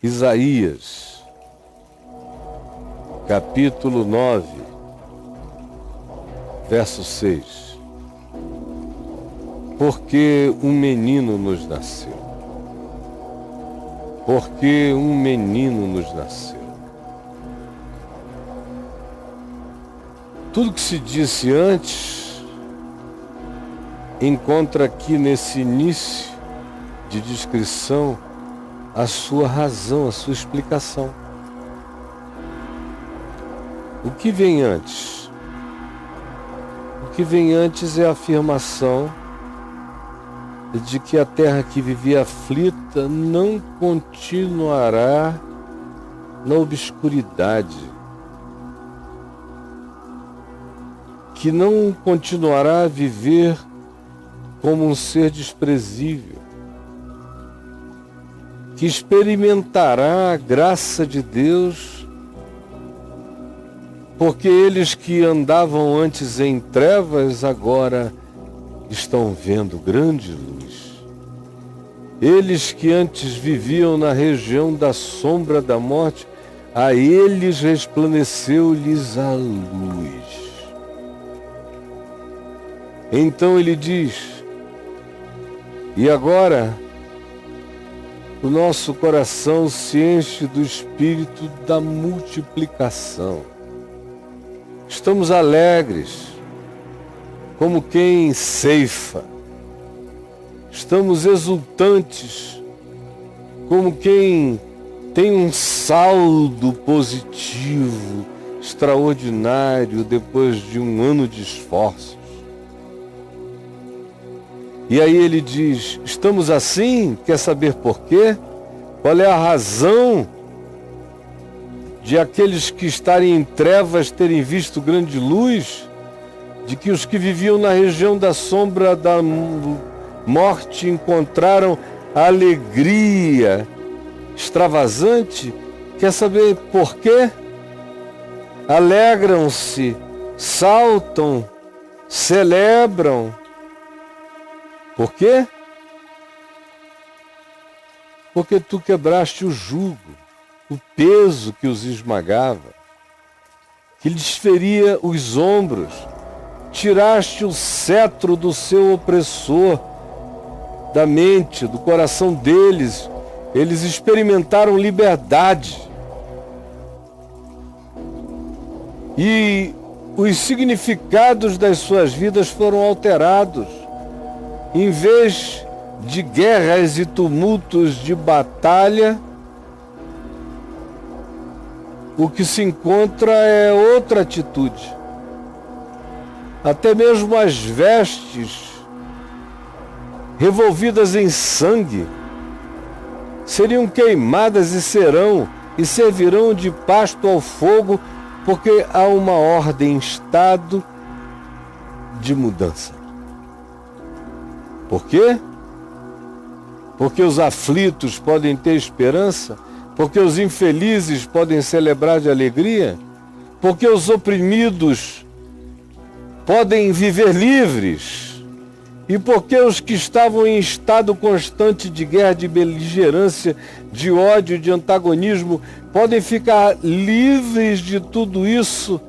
Isaías, capítulo 9, verso 6. Porque um menino nos nasceu. Porque um menino nos nasceu. Tudo que se disse antes encontra aqui nesse início de descrição a sua razão, a sua explicação. O que vem antes? O que vem antes é a afirmação de que a terra que vivia aflita não continuará na obscuridade, que não continuará a viver como um ser desprezível, que experimentará a graça de Deus, porque eles que andavam antes em trevas agora estão vendo grande luz. Eles que antes viviam na região da sombra da morte, a eles resplandeceu-lhes a luz. Então ele diz, e agora o nosso coração se enche do espírito da multiplicação. Estamos alegres, como quem ceifa. Estamos exultantes, como quem tem um saldo positivo, extraordinário, depois de um ano de esforços. E aí ele diz, estamos assim? Quer saber por quê? Qual é a razão de aqueles que estarem em trevas terem visto grande luz? De que os que viviam na região da sombra da morte encontraram alegria extravasante? Quer saber por quê? Alegram-se, saltam, celebram. Por quê? Porque tu quebraste o jugo, o peso que os esmagava, que lhes feria os ombros, tiraste o cetro do seu opressor, da mente, do coração deles, eles experimentaram liberdade. E os significados das suas vidas foram alterados. Em vez de guerras e tumultos de batalha, o que se encontra é outra atitude. Até mesmo as vestes, revolvidas em sangue, seriam queimadas e servirão de pasto ao fogo, porque há uma ordem em estado de mudança. Por quê? Porque os aflitos podem ter esperança? Porque os infelizes podem celebrar de alegria? Porque os oprimidos podem viver livres? E porque os que estavam em estado constante de guerra, de beligerância, de ódio, de antagonismo, podem ficar livres de tudo isso,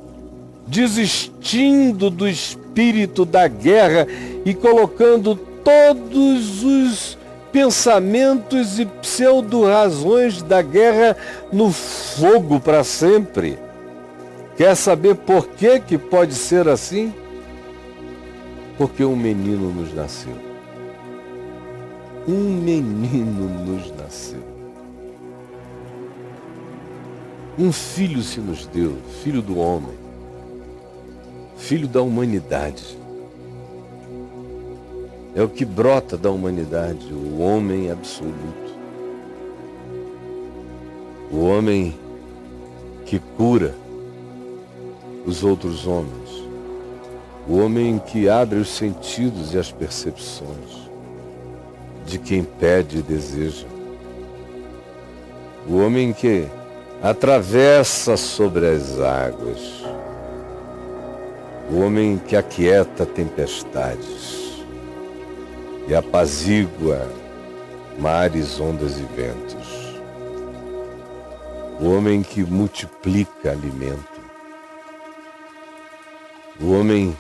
desistindo do espírito da guerra e colocando todos os pensamentos e pseudo-razões da guerra no fogo para sempre. Quer saber por que pode ser assim? Porque um menino nos nasceu. Um menino nos nasceu. Um filho se nos deu, filho do homem, filho da humanidade. É o que brota da humanidade, o homem absoluto. O homem que cura os outros homens. O homem que abre os sentidos e as percepções de quem pede e deseja. O homem que atravessa sobre as águas. O homem que aquieta tempestades e apazigua mares, ondas e ventos. o homem que multiplica alimento, o homem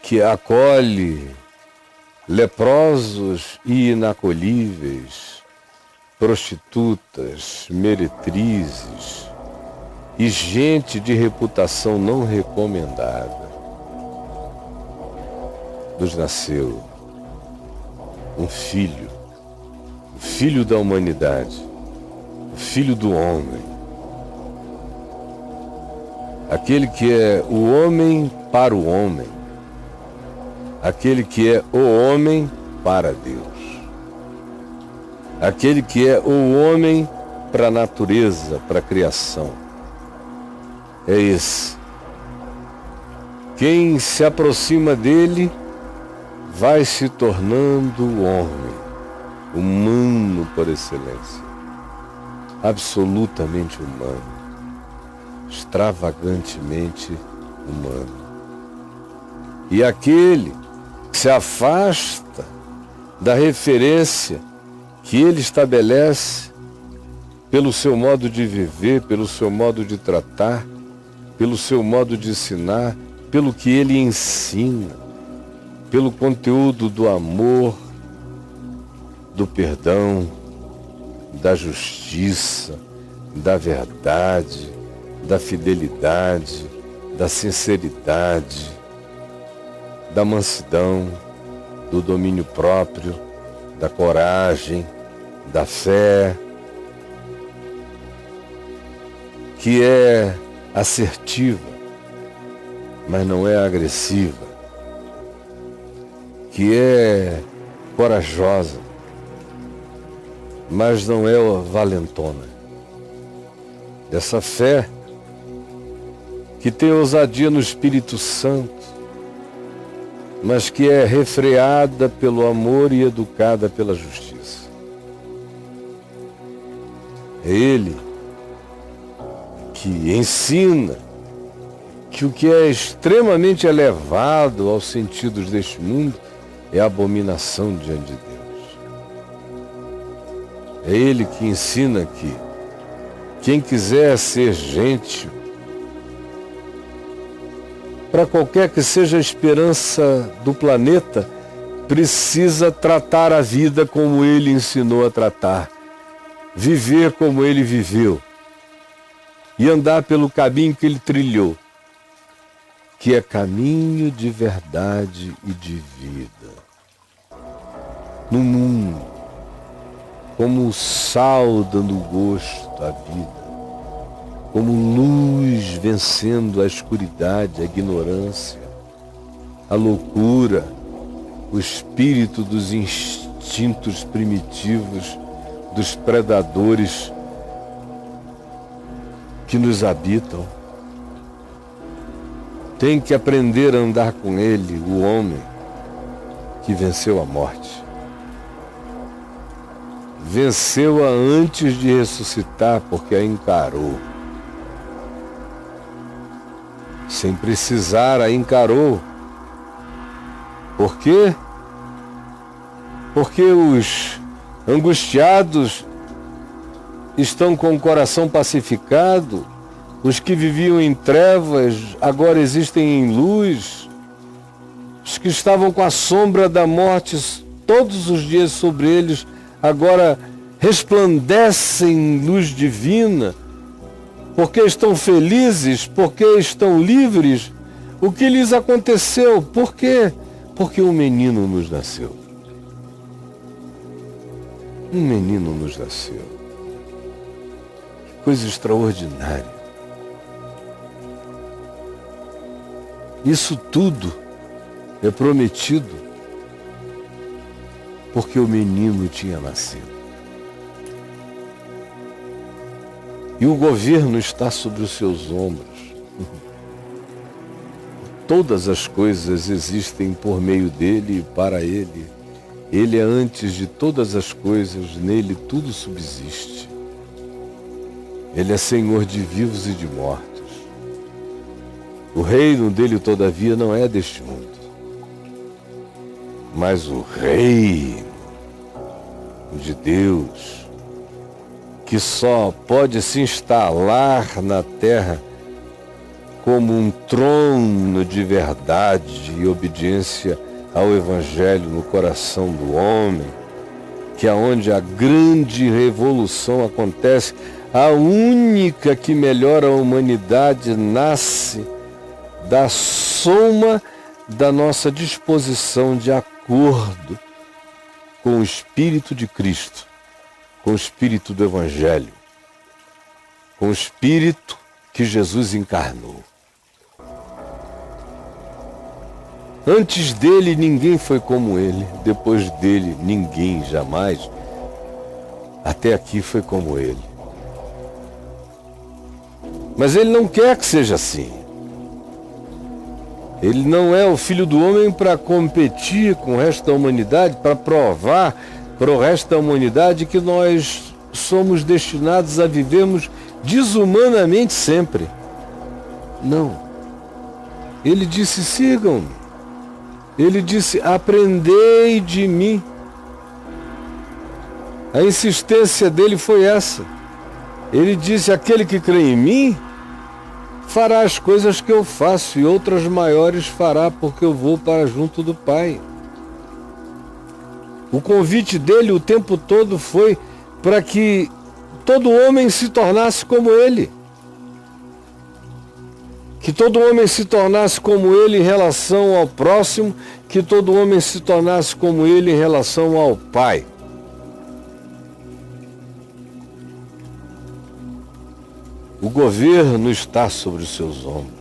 que acolhe leprosos e inacolíveis, prostitutas, meretrizes e gente de reputação não recomendada. Nos nasceu um filho, o filho da humanidade, o filho do homem, aquele que é o homem para o homem, aquele que é o homem para Deus, aquele que é o homem para a natureza, para a criação. É esse. Quem se aproxima dele vai se tornando homem, humano por excelência, absolutamente humano, extravagantemente humano. E aquele que se afasta da referência que ele estabelece pelo seu modo de viver, pelo seu modo de tratar, pelo seu modo de ensinar, pelo que ele ensina, pelo conteúdo do amor, do perdão, da justiça, da verdade, da fidelidade, da sinceridade, da mansidão, do domínio próprio, da coragem, da fé, que é assertiva, mas não é agressiva, que é corajosa, mas não é valentona. Dessa fé que tem ousadia no Espírito Santo, mas que é refreada pelo amor e educada pela justiça. É Ele que ensina que o que é extremamente elevado aos sentidos deste mundo é abominação diante de Deus. É Ele que ensina que quem quiser ser gentil, para qualquer que seja a esperança do planeta, precisa tratar a vida como Ele ensinou a tratar, viver como Ele viveu e andar pelo caminho que Ele trilhou, que é caminho de verdade e de vida. No mundo, como o sal dando gosto à vida, como luz vencendo a escuridade, a ignorância, a loucura, o espírito dos instintos primitivos, dos predadores que nos habitam. Tem que aprender a andar com Ele, o homem que venceu a morte. Venceu-a antes de ressuscitar, porque a encarou. Sem precisar, a encarou. Por quê? Porque os angustiados estão com o coração pacificado. Os que viviam em trevas agora existem em luz. Os que estavam com a sombra da morte todos os dias sobre eles agora resplandecem em luz divina, porque estão felizes, porque estão livres. O que lhes aconteceu? Por quê? Porque um menino nos nasceu. Um menino nos nasceu. Que coisa extraordinária. Isso tudo é prometido porque o menino tinha nascido. E o governo está sobre os seus ombros. Todas as coisas existem por meio dele e para ele. Ele é antes de todas as coisas, nele tudo subsiste. Ele é Senhor de vivos e de mortos. O reino dele, todavia, não é deste mundo, mas o reino de Deus, que só pode se instalar na terra como um trono de verdade e obediência ao Evangelho no coração do homem, que é onde a grande revolução acontece, a única que melhora a humanidade nasce da soma da nossa disposição de acordo com o Espírito de Cristo, com o Espírito do Evangelho, com o Espírito que Jesus encarnou. Antes dele, ninguém foi como ele. Depois dele, ninguém jamais, até aqui, foi como ele. Mas ele não quer que seja assim. Ele não é o Filho do Homem para competir com o resto da humanidade, para provar para o resto da humanidade que nós somos destinados a vivermos desumanamente sempre. Não. Ele disse: sigam-me. Ele disse: aprendei de mim. A insistência dele foi essa. Ele disse: aquele que crê em mim fará as coisas que eu faço e outras maiores fará, porque eu vou para junto do Pai. O convite dele o tempo todo foi para que todo homem se tornasse como ele. Que todo homem se tornasse como ele em relação ao próximo, que todo homem se tornasse como ele em relação ao Pai. O governo está sobre os seus ombros.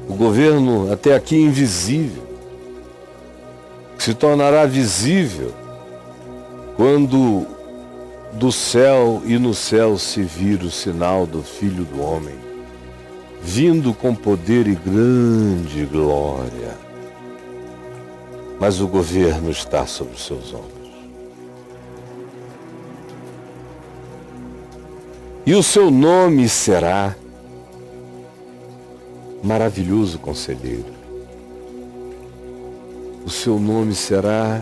O governo, até aqui invisível, se tornará visível quando do céu e no céu se vir o sinal do Filho do Homem, vindo com poder e grande glória. Mas o governo está sobre os seus ombros. E o seu nome será Maravilhoso Conselheiro. O seu nome será...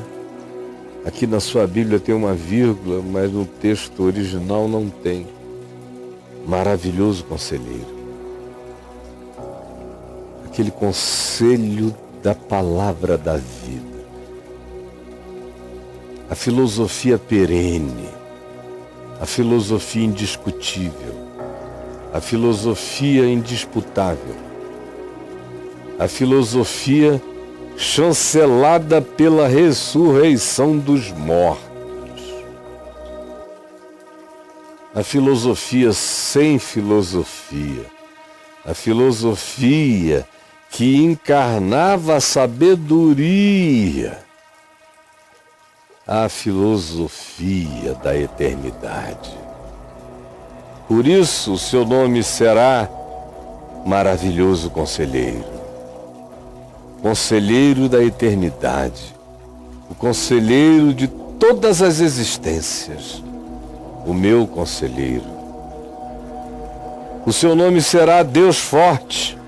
Aqui na sua Bíblia tem uma vírgula, mas no texto original não tem. Maravilhoso Conselheiro. Aquele conselho da palavra da vida. A filosofia perene. A filosofia indiscutível. A filosofia indisputável. A filosofia chancelada pela ressurreição dos mortos. A filosofia sem filosofia. A filosofia que encarnava a sabedoria. A filosofia da eternidade. Por isso o seu nome será Maravilhoso Conselheiro. Conselheiro da eternidade, o conselheiro de todas as existências, o meu conselheiro. O seu nome será Deus Forte,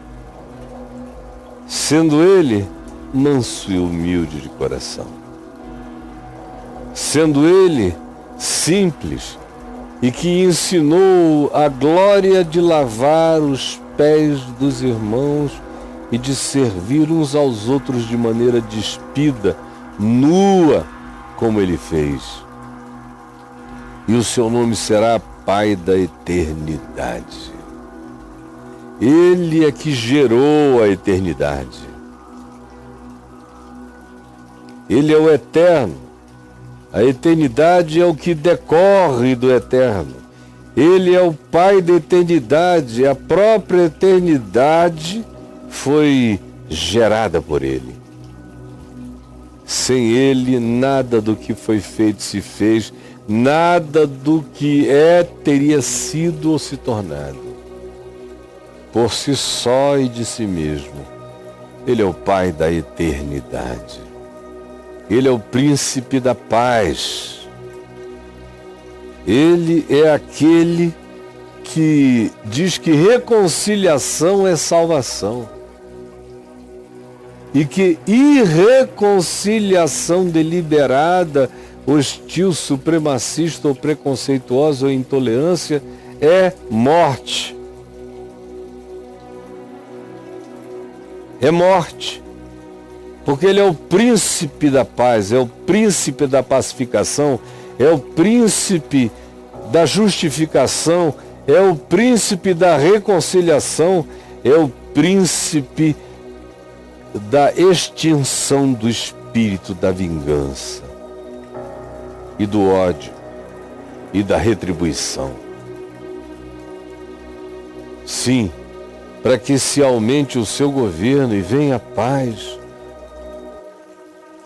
sendo ele manso e humilde de coração, sendo ele simples e que ensinou a glória de lavar os pés dos irmãos e de servir uns aos outros de maneira despida, nua, como ele fez. E o seu nome será Pai da eternidade. Ele é que gerou a eternidade. Ele é o eterno. A eternidade é o que decorre do eterno. Ele é o Pai da eternidade. A própria eternidade foi gerada por ele. Sem ele, nada do que foi feito se fez, nada do que é teria sido ou se tornado. Por si só e de si mesmo, ele é o Pai da eternidade. Ele é o Príncipe da paz. Ele é aquele que diz que reconciliação é salvação. E que irreconciliação deliberada hostil, supremacista ou preconceituosa ou intolerância é morte. É morte. Porque ele é o príncipe da paz, é o príncipe da pacificação, é o príncipe da justificação, é o príncipe da reconciliação, é o príncipe da extinção do espírito da vingança e do ódio e da retribuição. Sim, para que se aumente o seu governo e venha a paz.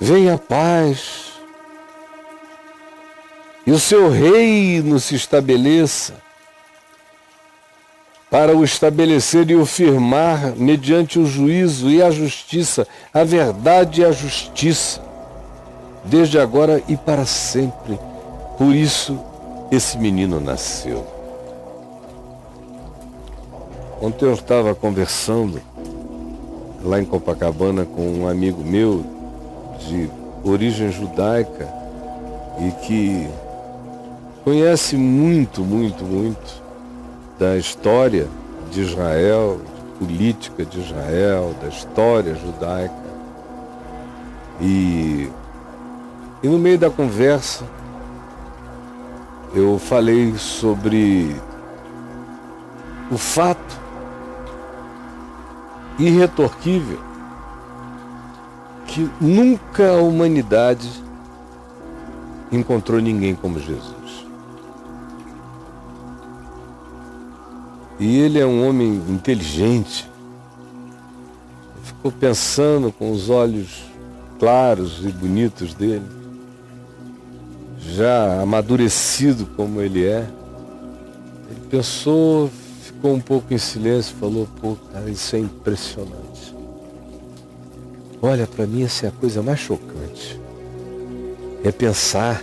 Venha a paz. E o seu reino se estabeleça. Para o estabelecer e o firmar mediante o juízo e a justiça, a verdade e a justiça, desde agora e para sempre. Por isso, esse menino nasceu. Ontem eu estava conversando lá em Copacabana com um amigo meu de origem judaica e que conhece muito da história de Israel, de política de Israel, da história judaica. E no meio da conversa eu falei sobre o fato irretorquível que nunca a humanidade encontrou ninguém como Jesus. E ele é um homem inteligente. Ficou pensando com os olhos claros e bonitos dele, já amadurecido como ele é. Ele pensou, ficou um pouco em silêncio, falou: pô, cara, isso é impressionante. Olha, para mim essa é a coisa mais chocante. É pensar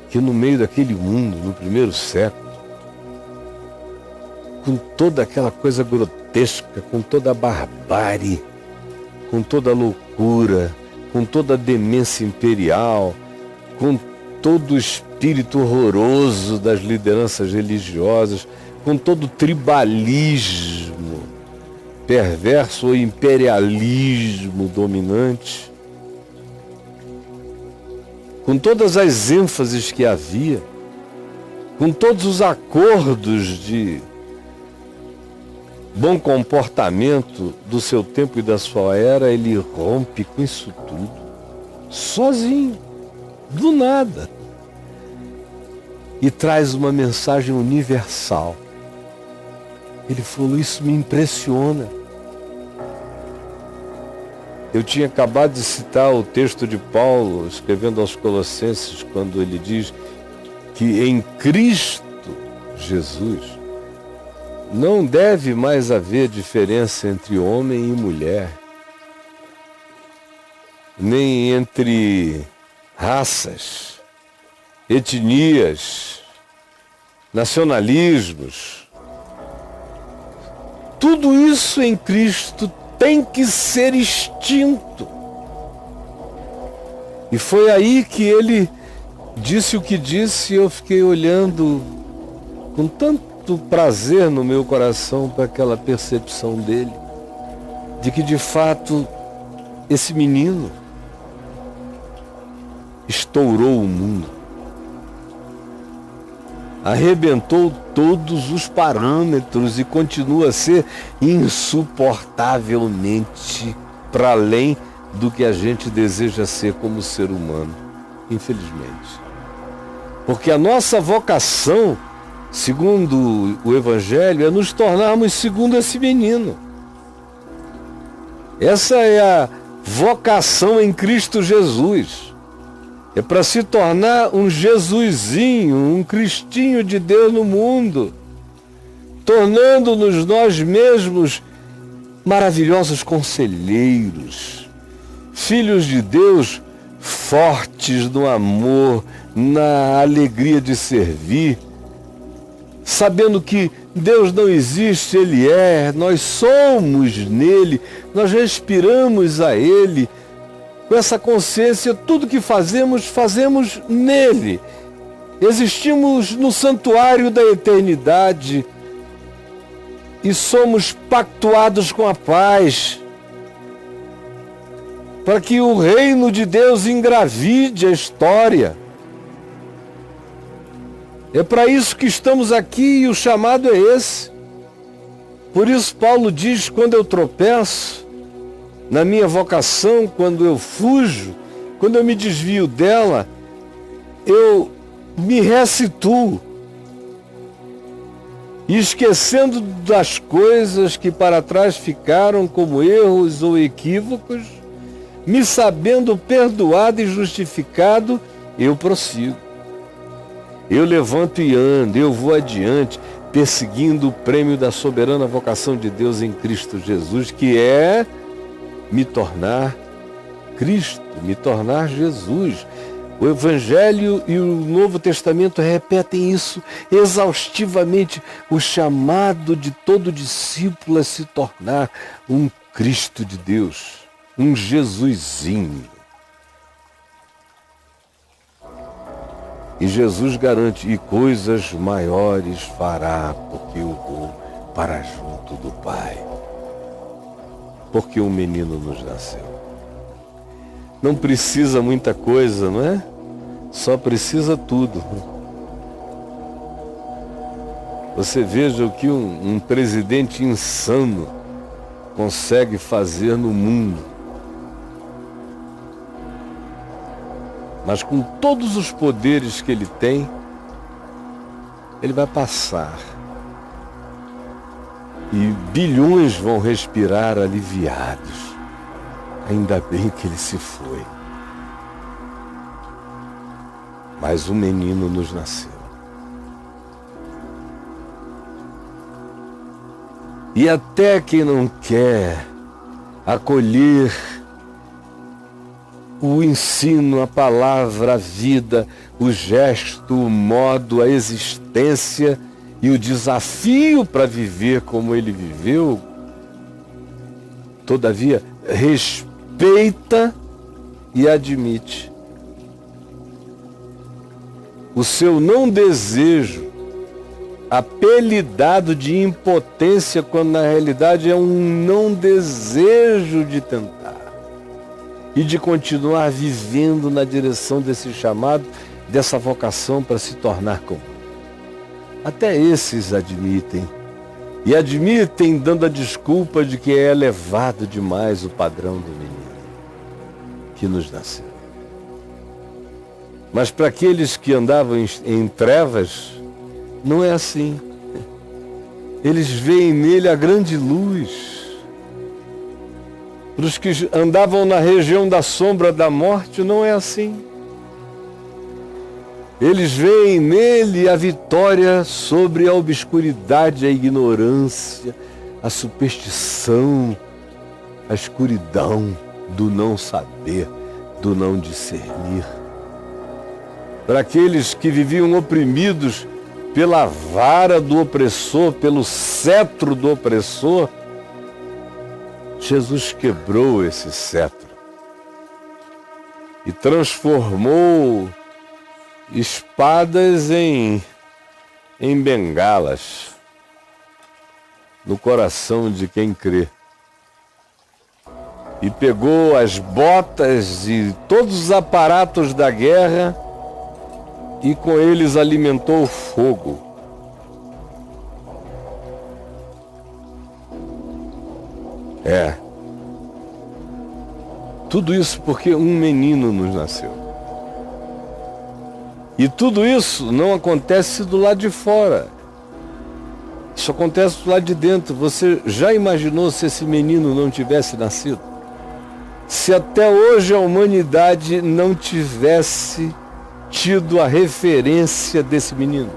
que no meio daquele mundo, no primeiro século, com toda aquela coisa grotesca, com toda a barbárie, com toda a loucura, com toda a demência imperial, com todo o espírito horroroso das lideranças religiosas, com todo o tribalismo perverso ou imperialismo dominante, com todas as ênfases que havia, com todos os acordos de bom comportamento do seu tempo e da sua era, ele rompe com isso tudo, sozinho, do nada, e traz uma mensagem universal. Ele falou: isso me impressiona. Eu tinha acabado de citar o texto de Paulo, escrevendo aos Colossenses, quando ele diz que em Cristo Jesus não deve mais haver diferença entre homem e mulher, nem entre raças, etnias, nacionalismos. Tudo isso em Cristo tem que ser extinto. E foi aí que ele disse o que disse, e eu fiquei olhando com tanto prazer no meu coração para aquela percepção dele, de que de fato esse menino estourou o mundo, arrebentou todos os parâmetros e continua a ser insuportavelmente para além do que a gente deseja ser como ser humano, infelizmente. Porque a nossa vocação, segundo o Evangelho, é nos tornarmos segundo esse menino. Essa é a vocação em Cristo Jesus. É para se tornar um Jesusinho, um Cristinho de Deus no mundo, tornando-nos nós mesmos maravilhosos conselheiros, filhos de Deus fortes no amor, na alegria de servir, sabendo que Deus não existe, Ele é, nós somos nele, nós respiramos a Ele, com essa consciência, tudo que fazemos, fazemos nele. Existimos no santuário da eternidade e somos pactuados com a paz, para que o reino de Deus engravide a história. É para isso que estamos aqui e o chamado é esse. Por isso Paulo diz, quando eu tropeço na minha vocação, quando eu fujo, quando eu me desvio dela, eu me ressituo, e esquecendo das coisas que para trás ficaram como erros ou equívocos, me sabendo perdoado e justificado, eu prossigo. Eu levanto e ando, eu vou adiante, perseguindo o prêmio da soberana vocação de Deus em Cristo Jesus, que é me tornar Cristo, me tornar Jesus. O Evangelho e o Novo Testamento repetem isso exaustivamente. O chamado de todo discípulo é se tornar um Cristo de Deus, um Jesusinho. E Jesus garante, e coisas maiores fará, porque eu vou para junto do Pai. Porque um menino nos nasceu. Não precisa muita coisa, não é? Só precisa tudo. Você veja o que um presidente insano consegue fazer no mundo. Mas com todos os poderes que ele tem, ele vai passar. E bilhões vão respirar aliviados. Ainda bem que ele se foi. Mas um menino nos nasceu. E até quem não quer acolher o ensino, a palavra, a vida, o gesto, o modo, a existência e o desafio para viver como ele viveu, todavia, respeita e admite. O seu não desejo, apelidado de impotência, quando na realidade é um não desejo de tentar e de continuar vivendo na direção desse chamado, dessa vocação para se tornar comum. Até esses admitem. E admitem dando a desculpa de que é elevado demais o padrão do menino que nos nasceu. Mas para aqueles que andavam em trevas, não é assim. Eles veem nele a grande luz. Para os que andavam na região da sombra da morte, não é assim. Eles veem nele a vitória sobre a obscuridade, a ignorância, a superstição, a escuridão do não saber, do não discernir. Para aqueles que viviam oprimidos pela vara do opressor, pelo cetro do opressor, Jesus quebrou esse cetro e transformou espadas em bengalas no coração de quem crê. E pegou as botas e todos os aparatos da guerra e com eles alimentou o fogo. Tudo isso porque um menino nos nasceu. E tudo isso não acontece do lado de fora. Isso acontece do lado de dentro. Você já imaginou se esse menino não tivesse nascido? Se até hoje a humanidade não tivesse tido a referência desse menino?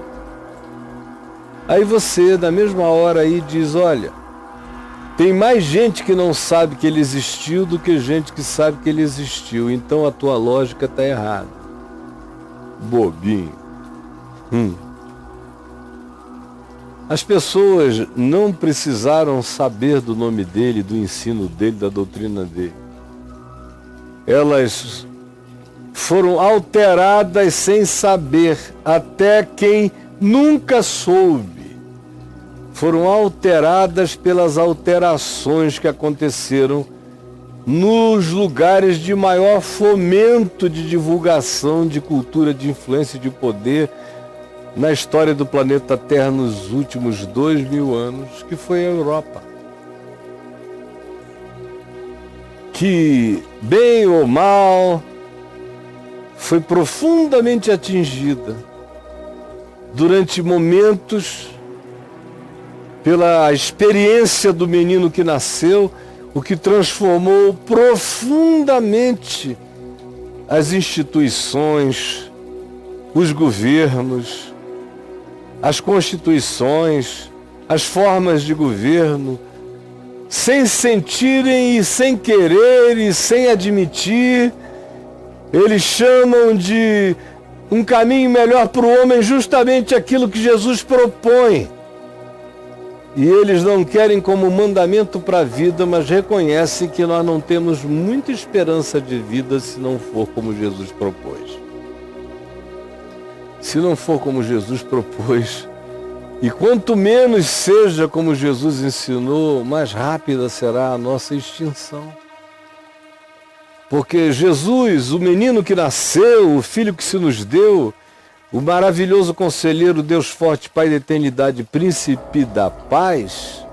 Aí você, na mesma hora aí, diz, olha, tem mais gente que não sabe que ele existiu do que gente que sabe que ele existiu. Então a tua lógica está errada. Bobinho. As pessoas não precisaram saber do nome dele, do ensino dele, da doutrina dele. elas foram alteradas sem saber, até quem nunca soube. Foram alteradas pelas alterações que aconteceram nos lugares de maior fomento de divulgação, de cultura, de influência e de poder na história do planeta Terra nos últimos 2000 anos, que foi a Europa. Que, bem ou mal, foi profundamente atingida durante momentos pela experiência do menino que nasceu, o que transformou profundamente as instituições, os governos, as constituições, as formas de governo, sem sentirem e sem querer e sem admitir. Eles chamam de um caminho melhor para o homem justamente aquilo que Jesus propõe. E eles não querem como mandamento para a vida, mas reconhecem que nós não temos muita esperança de vida se não for como Jesus propôs. Se não for como Jesus propôs, e quanto menos seja como Jesus ensinou, mais rápida será a nossa extinção. Porque Jesus, o menino que nasceu, o filho que se nos deu, o maravilhoso conselheiro, Deus forte, Pai da eternidade, príncipe da paz,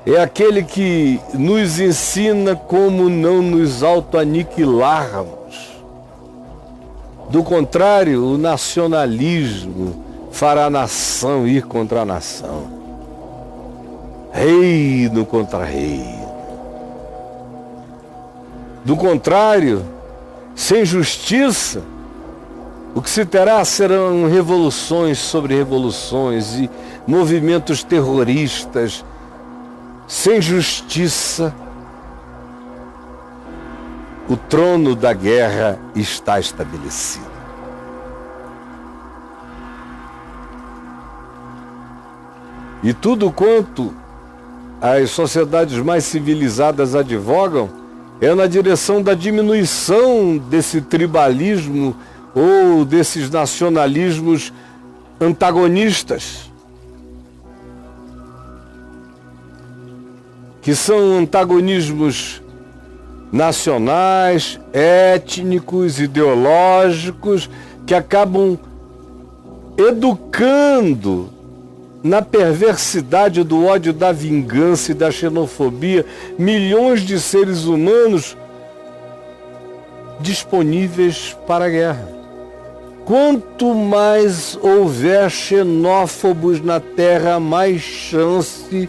é aquele que nos ensina como não nos autoaniquilarmos. Do contrário, o nacionalismo fará a nação ir contra a nação, reino contra reino. Do contrário, sem justiça, o que se terá serão revoluções sobre revoluções e movimentos terroristas. Sem justiça, o trono da guerra está estabelecido. E tudo quanto as sociedades mais civilizadas advogam é na direção da diminuição desse tribalismo ou desses nacionalismos antagonistas, que são antagonismos nacionais, étnicos, ideológicos, que acabam educando na perversidade do ódio, da vingança e da xenofobia milhões de seres humanos disponíveis para a guerra. Quanto mais houver xenófobos na terra, mais chance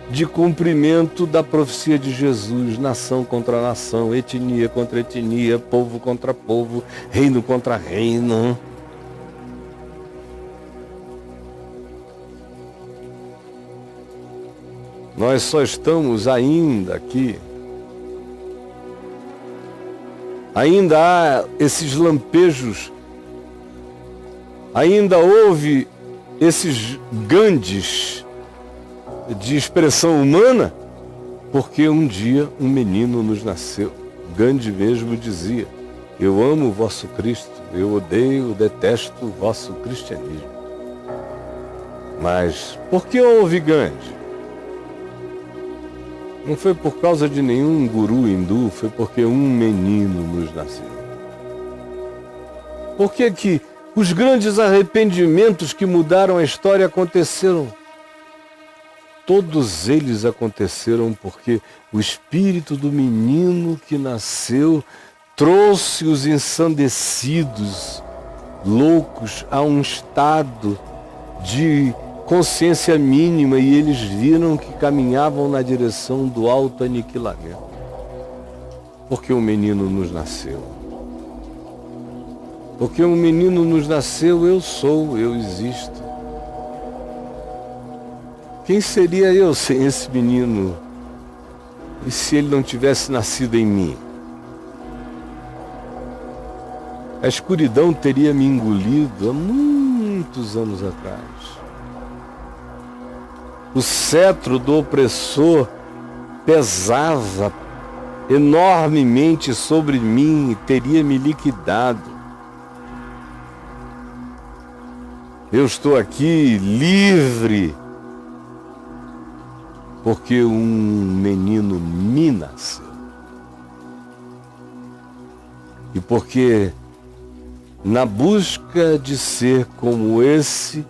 de cumprimento da profecia de Jesus, nação contra nação, etnia contra etnia, povo contra povo, reino contra reino. Nós só estamos ainda aqui. Ainda há esses lampejos, ainda houve esses Gandhis de expressão humana, porque um dia um menino nos nasceu. Gandhi mesmo dizia: eu amo o vosso Cristo, eu odeio, detesto o vosso cristianismo. Mas por que houve Gandhi? Não foi por causa de nenhum guru hindu, foi porque um menino nos nasceu. Por que que os grandes arrependimentos que mudaram a história aconteceram? Todos eles aconteceram porque o espírito do menino que nasceu trouxe os ensandecidos, loucos, a um estado de consciência mínima, e eles viram que caminhavam na direção do autoaniquilamento. Porque um menino nos nasceu. Porque um menino nos nasceu, eu sou, eu existo. Quem seria eu sem esse menino? E se ele não tivesse nascido em mim? A escuridão teria me engolido há muitos anos atrás. O cetro do opressor pesava enormemente sobre mim e teria me liquidado. Eu estou aqui livre, porque um menino me nasceu. E porque, na busca de ser como esse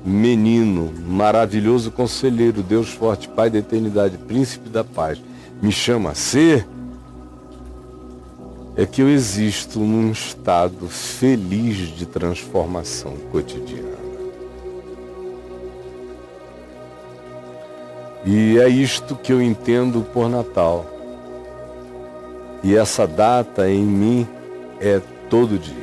menino, maravilhoso conselheiro, Deus forte, Pai da eternidade, príncipe da paz, me chama a ser, é que eu existo num estado feliz de transformação cotidiana. E é isto que eu entendo por Natal. E essa data em mim é todo dia.